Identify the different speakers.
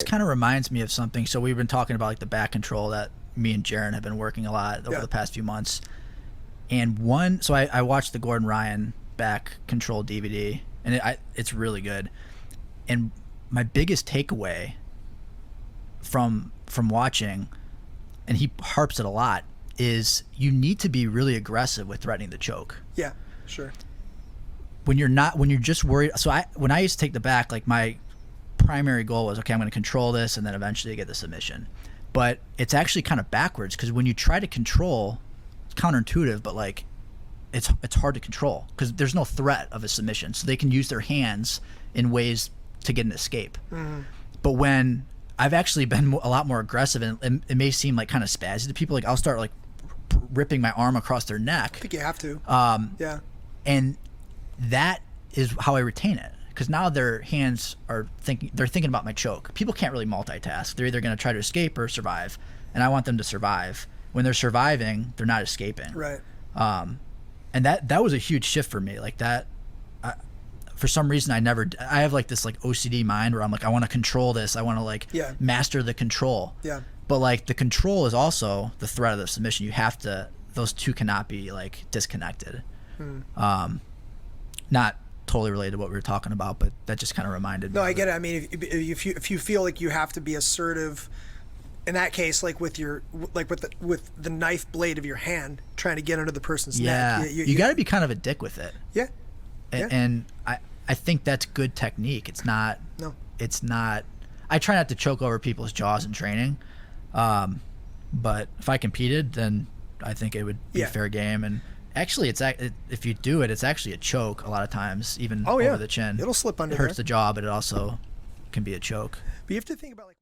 Speaker 1: kind of reminds me of something. So we've been talking about like the back control that me and Jaron have been working a lot over the past few months. And so I watched the Gordon Ryan back control DVD, and it's really good. And my biggest takeaway from watching, and he harps it a lot, is you need to be really aggressive with threatening the choke.
Speaker 2: Yeah, sure.
Speaker 1: When you're just worried. So when I used to take the back, like my primary goal was, okay, I'm going to control this and then eventually get the submission. But it's actually kind of backwards, because when you try to control, it's counterintuitive, but like it's hard to control because there's no threat of a submission. So they can use their hands in ways to get an escape. Mm-hmm. But when I've actually been a lot more aggressive, and it may seem like kind of spazzy to people, like I'll start like ripping my arm across their neck.
Speaker 2: I think you have to. Yeah.
Speaker 1: And that is how I retain it. Because now their hands are thinking about my choke. People can't really multitask. They're either going to try to escape or survive, and I want them to survive. When they're surviving, they're not escaping.
Speaker 2: Right.
Speaker 1: And that was a huge shift for me. Like that, for some reason, I have like this like OCD mind where I'm like, I want to control this. I want to like master the control.
Speaker 2: Yeah.
Speaker 1: But like the control is also the threat of the submission. You have to; those two cannot be like disconnected. Not totally related to what we were talking about, but that just kind of reminded me.
Speaker 2: No, I get it. I mean, if you feel like you have to be assertive, in that case, like with the knife blade of your hand, trying to get under the person's neck.
Speaker 1: You got to be kind of a dick with it.
Speaker 2: Yeah.
Speaker 1: And I think that's good technique. It's not.
Speaker 2: No.
Speaker 1: It's not. I try not to choke over people's jaws in training, but if I competed, then I think it would be fair game. And actually, if you do it, it's actually a choke a lot of times, even over the chin.
Speaker 2: It'll slip under.
Speaker 1: It hurts
Speaker 2: there.
Speaker 1: the jaw, but it also can be a choke.
Speaker 2: But you have to think about like.